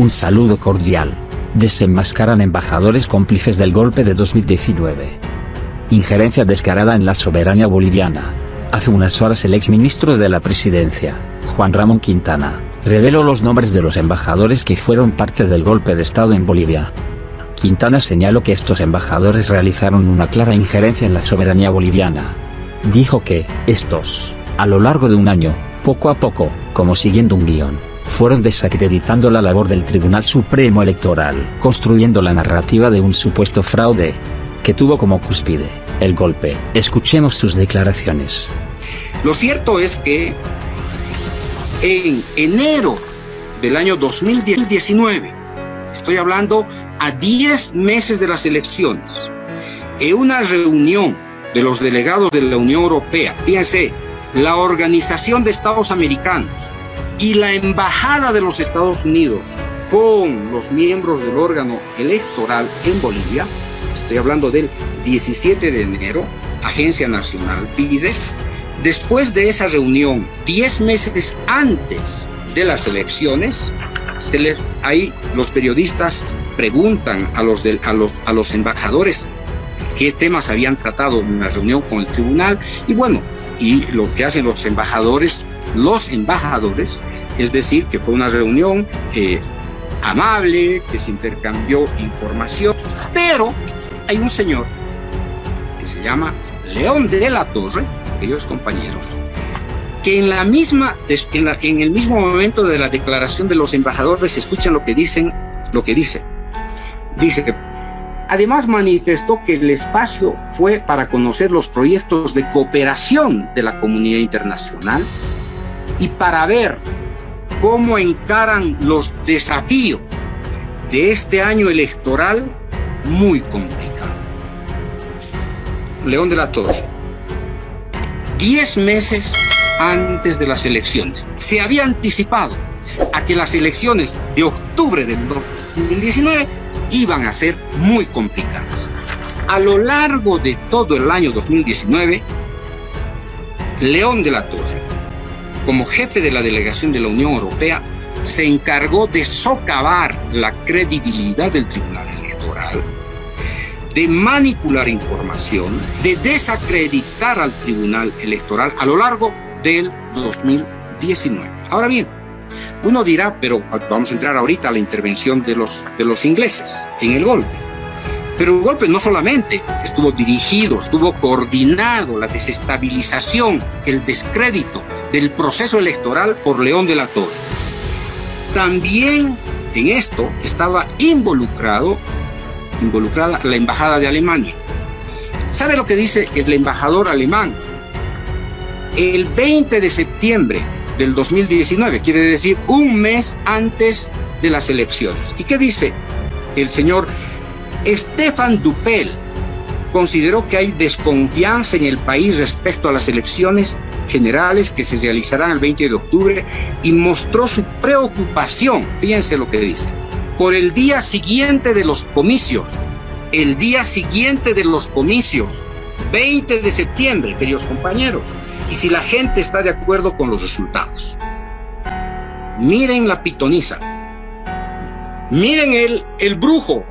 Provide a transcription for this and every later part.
Un saludo cordial. Desenmascaran embajadores cómplices del golpe de 2019. Injerencia descarada en la soberanía boliviana. Hace unas horas el exministro de la Presidencia, Juan Ramón Quintana, reveló los nombres de los embajadores que fueron parte del golpe de Estado en Bolivia. Quintana señaló que estos embajadores realizaron una clara injerencia en la soberanía boliviana. Dijo que, estos, a lo largo de un año, poco a poco, como siguiendo un guión, fueron desacreditando la labor del Tribunal Supremo Electoral, construyendo la narrativa de un supuesto fraude, que tuvo como cúspide el golpe. Escuchemos sus declaraciones. Lo cierto es que en enero del año 2019, estoy hablando a 10 meses de las elecciones, en una reunión de los delegados de la Unión Europea, fíjense, la Organización de Estados Americanos y la Embajada de los Estados Unidos con los miembros del órgano electoral en Bolivia, estoy hablando del 17 de enero, Agencia Nacional Fides. Después de esa reunión, 10 meses antes de las elecciones, ahí los periodistas preguntan a los embajadores qué temas habían tratado en una reunión con el tribunal, y bueno, y lo que hacen los embajadores, es decir, que fue una reunión amable, que se intercambió información, pero hay un señor que se llama León de la Torre, queridos compañeros, que en el mismo momento de la declaración de los embajadores, escuchan lo que dice. Dice, además manifestó que el espacio fue para conocer los proyectos de cooperación de la comunidad internacional y para ver cómo encaran los desafíos de este año electoral muy complicado. León de la Torre, 10 meses antes de las elecciones, se había anticipado a que las elecciones de octubre del 2019 iban a ser muy complicadas. A lo largo de todo el año 2019, León de la Torre, como jefe de la delegación de la Unión Europea, se encargó de socavar la credibilidad del Tribunal Electoral, de manipular información, de desacreditar al Tribunal Electoral a lo largo del 2019. Ahora bien, uno dirá, pero vamos a entrar ahorita a la intervención de los ingleses en el golpe. Pero el golpe no solamente estuvo dirigido, estuvo coordinado, la desestabilización, el descrédito del proceso electoral por León de la Torre. También en esto estaba involucrada la Embajada de Alemania. ¿Sabe lo que dice el embajador alemán? El 20 de septiembre del 2019, quiere decir un mes antes de las elecciones. ¿Y qué dice el señor Stefan Duppel? Consideró que hay desconfianza en el país respecto a las elecciones generales que se realizarán el 20 de octubre y mostró su preocupación, fíjense lo que dice, por el día siguiente de los comicios, 20 de septiembre, queridos compañeros, y si la gente está de acuerdo con los resultados. Miren la pitoniza, miren el brujo,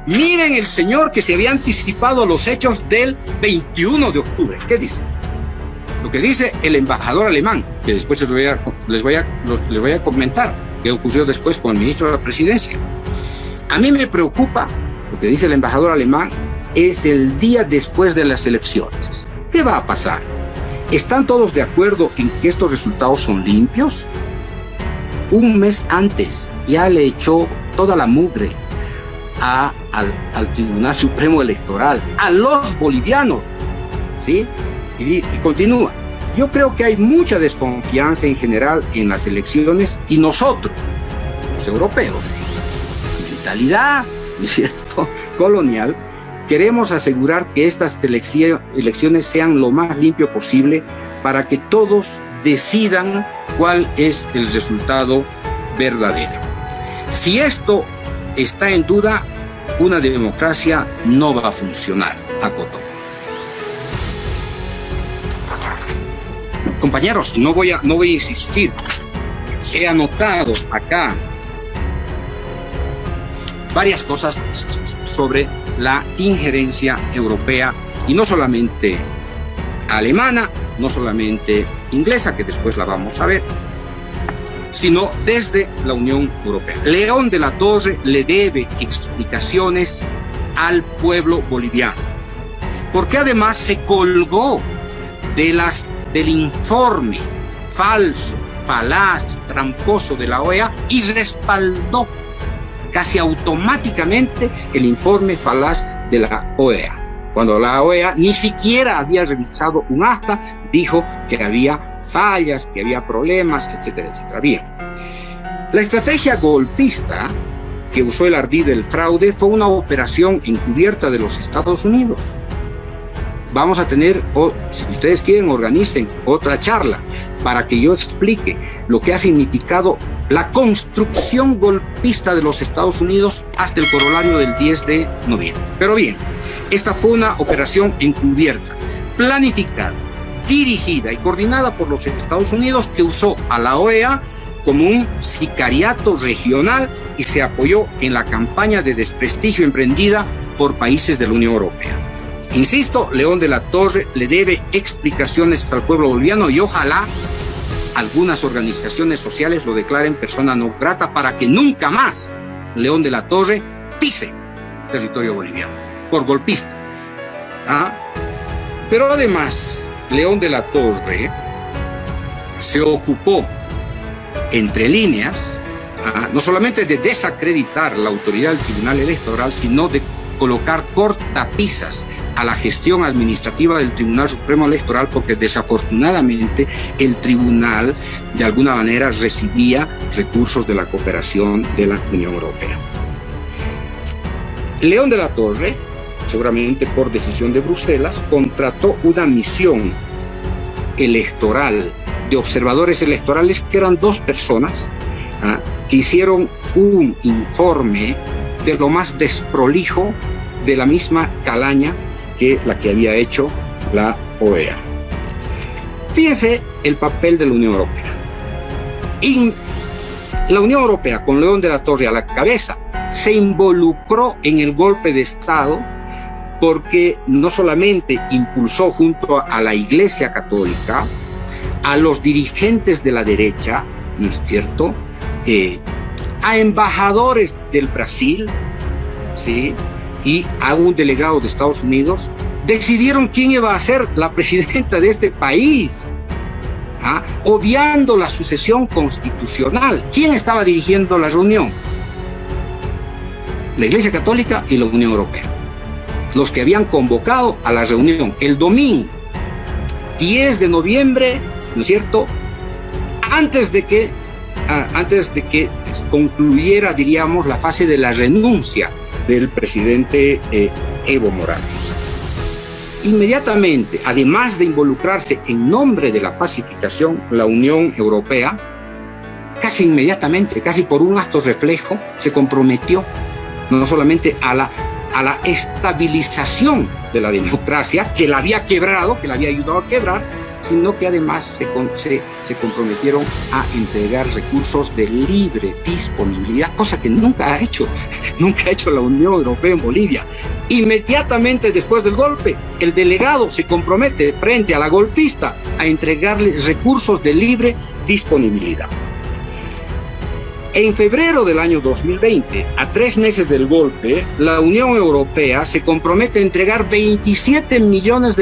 miren el señor que se había anticipado a los hechos del 21 de octubre. ¿Qué dice? Lo que dice el embajador alemán, que después les voy a comentar qué ocurrió después con el ministro de la Presidencia. A mí me preocupa lo que dice el embajador alemán, es el día después de las elecciones. ¿Qué va a pasar? ¿Están todos de acuerdo en que estos resultados son limpios? Un mes antes ya le echó toda la mugre al Tribunal Supremo Electoral, a los bolivianos, ¿sí? Y continúa. Yo creo que hay mucha desconfianza en general en las elecciones y nosotros, los europeos, mentalidad, ¿cierto?, colonial, queremos asegurar que estas elecciones sean lo más limpio posible para que todos decidan cuál es el resultado verdadero. Si esto está en duda, una democracia no va a funcionar, acotó. Compañeros, no voy a insistir. He anotado acá varias cosas sobre la injerencia europea, y no solamente alemana, no solamente inglesa, que después la vamos a ver, sino desde la Unión Europea. León de la Torre le debe explicaciones al pueblo boliviano, porque además se colgó del informe falso, falaz, tramposo de la OEA y respaldó casi automáticamente el informe falaz de la OEA. Cuando la OEA ni siquiera había revisado un acta, dijo que había fallas, que había problemas, etcétera, etcétera. Bien, la estrategia golpista que usó el ardid del fraude fue una operación encubierta de los Estados Unidos. Vamos a tener, si ustedes quieren, organicen otra charla para que yo explique lo que ha significado la construcción golpista de los Estados Unidos hasta el corolario del 10 de noviembre. Pero bien, esta fue una operación encubierta, planificada, dirigida y coordinada por los Estados Unidos, que usó a la OEA como un sicariato regional y se apoyó en la campaña de desprestigio emprendida por países de la Unión Europea. Insisto, León de la Torre le debe explicaciones al pueblo boliviano y ojalá algunas organizaciones sociales lo declaren persona no grata para que nunca más León de la Torre pise territorio boliviano por golpista. Pero además, León de la Torre se ocupó, entre líneas, no solamente de desacreditar la autoridad del Tribunal Electoral, sino de colocar cortapisas a la gestión administrativa del Tribunal Supremo Electoral, porque desafortunadamente el tribunal de alguna manera recibía recursos de la cooperación de la Unión Europea. León de la Torre, seguramente por decisión de Bruselas, contrató una misión electoral de observadores electorales, que eran 2 personas, que hicieron un informe de lo más desprolijo, de la misma calaña que la que había hecho la OEA. Fíjense el papel de la Unión Europea. La Unión Europea, con León de la Torre a la cabeza, se involucró en el golpe de Estado porque no solamente impulsó junto a la Iglesia Católica, a los dirigentes de la derecha, ¿no es cierto?, a embajadores del Brasil, ¿sí?, y a un delegado de Estados Unidos, decidieron quién iba a ser la presidenta de este país, obviando la sucesión constitucional. ¿Quién estaba dirigiendo la reunión? La Iglesia Católica y la Unión Europea, los que habían convocado a la reunión el domingo 10 de noviembre, ¿no es cierto?, antes de que concluyera, diríamos, la fase de la renuncia del presidente Evo Morales. Inmediatamente, además de involucrarse en nombre de la pacificación, la Unión Europea, casi inmediatamente, casi por un acto reflejo, se comprometió no solamente a la estabilización de la democracia, que la había quebrado, que la había ayudado a quebrar, sino que además se comprometieron a entregar recursos de libre disponibilidad, cosa que nunca ha hecho la Unión Europea en Bolivia. Inmediatamente después del golpe, el delegado se compromete frente a la golpista a entregarle recursos de libre disponibilidad. En febrero del año 2020, a 3 meses del golpe, la Unión Europea se compromete a entregar $27 millones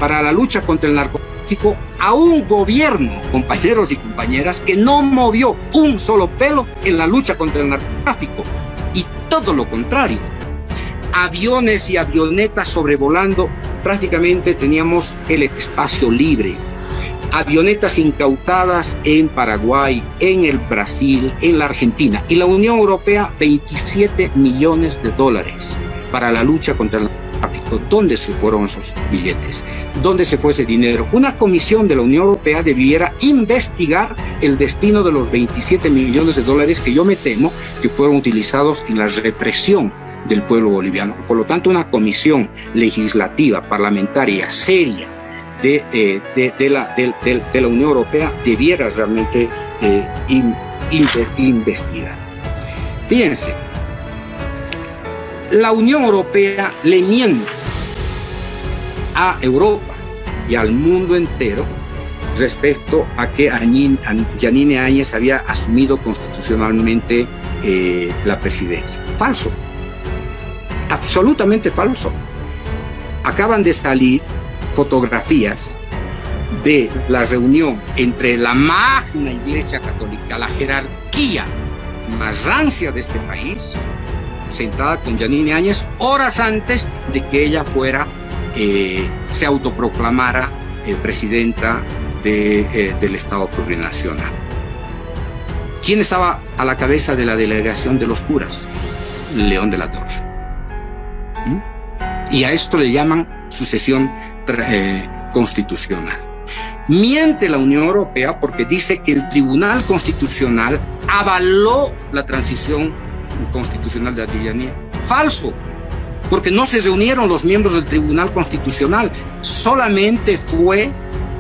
para la lucha contra el narcotráfico a un gobierno, compañeros y compañeras, que no movió un solo pelo en la lucha contra el narcotráfico, y todo lo contrario. Aviones y avionetas sobrevolando, prácticamente teníamos el espacio libre. Avionetas incautadas en Paraguay, en el Brasil, en la Argentina, y la Unión Europea $27 millones para la lucha contra el narcotráfico. ¿Dónde se fueron esos billetes? ¿Dónde se fue ese dinero? Una comisión de la Unión Europea debiera investigar el destino de los $27 millones que yo me temo que fueron utilizados en la represión del pueblo boliviano. Por lo tanto, una comisión legislativa, parlamentaria, seria de la Unión Europea debiera realmente investigar. Fíjense, La Unión Europea le miente a Europa y al mundo entero respecto a que Yanine Áñez había asumido constitucionalmente la presidencia. Falso, absolutamente falso. Acaban de salir fotografías de la reunión entre la magna Iglesia Católica, la jerarquía más rancia de este país, sentada con Yanine Áñez horas antes de que ella fuera, se autoproclamara presidenta del Estado Plurinacional. ¿Quién estaba a la cabeza de la delegación de los curas? León de la Torre. Y a esto le llaman sucesión constitucional. Miente la Unión Europea porque dice que el Tribunal Constitucional avaló la transición constitucional de Yanine. Falso, porque no se reunieron los miembros del Tribunal Constitucional, solamente fue,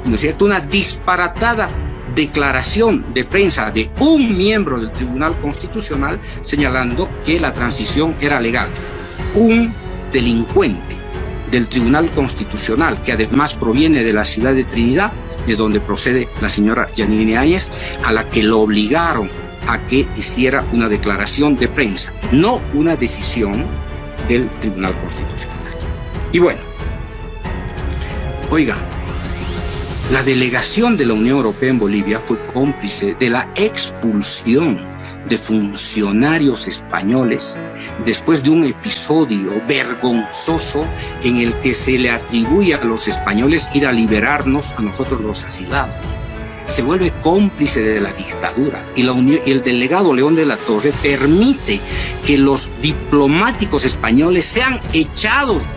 ¿no es cierto?, una disparatada declaración de prensa de un miembro del Tribunal Constitucional señalando que la transición era legal. Un delincuente del Tribunal Constitucional, que además proviene de la ciudad de Trinidad, de donde procede la señora Yanine Áñez, a la que lo obligaron a que hiciera una declaración de prensa, no una decisión del Tribunal Constitucional. Y bueno, oiga, la delegación de la Unión Europea en Bolivia fue cómplice de la expulsión de funcionarios españoles después de un episodio vergonzoso en el que se le atribuye a los españoles ir a liberarnos a nosotros los asilados. Se vuelve cómplice de la dictadura y el delegado León de la Torre permite que los diplomáticos españoles sean echados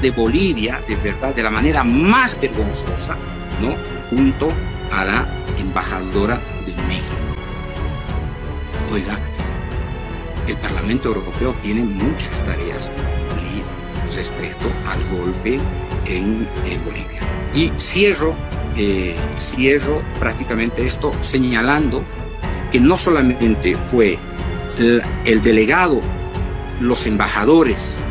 de Bolivia, de verdad, de la manera más vergonzosa, ¿no?, junto a la embajadora de México. Oiga, el Parlamento Europeo tiene muchas tareas que cumplir respecto al golpe en Bolivia. Y cierro prácticamente esto señalando que no solamente fue el delegado, los embajadores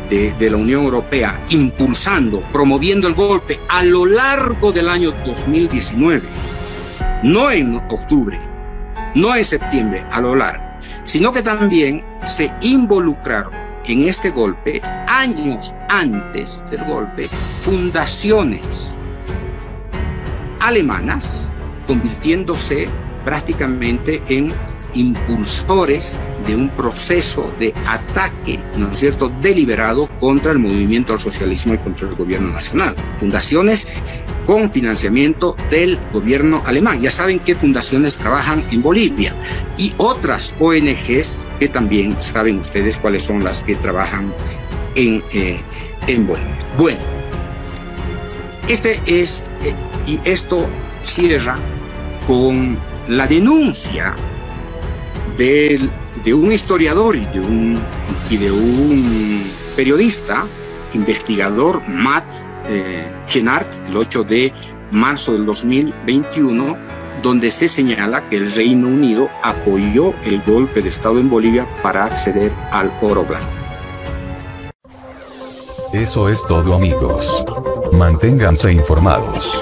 de la Unión Europea impulsando, promoviendo el golpe a lo largo del año 2019, no en octubre, no en septiembre, a lo largo, sino que también se involucraron en este golpe, años antes del golpe, fundaciones alemanas, convirtiéndose prácticamente en impulsores de un proceso de ataque, ¿no es cierto?, deliberado contra el movimiento al socialismo y contra el gobierno nacional. Fundaciones con financiamiento del gobierno alemán. Ya saben qué fundaciones trabajan en Bolivia y otras ONGs que también saben ustedes cuáles son las que trabajan en Bolivia. Bueno, y esto cierra con la denuncia de un historiador y de un periodista, investigador, Matt Chenart, el 8 de marzo del 2021, donde se señala que el Reino Unido apoyó el golpe de Estado en Bolivia para acceder al oro blanco. Eso es todo, amigos. Manténganse informados.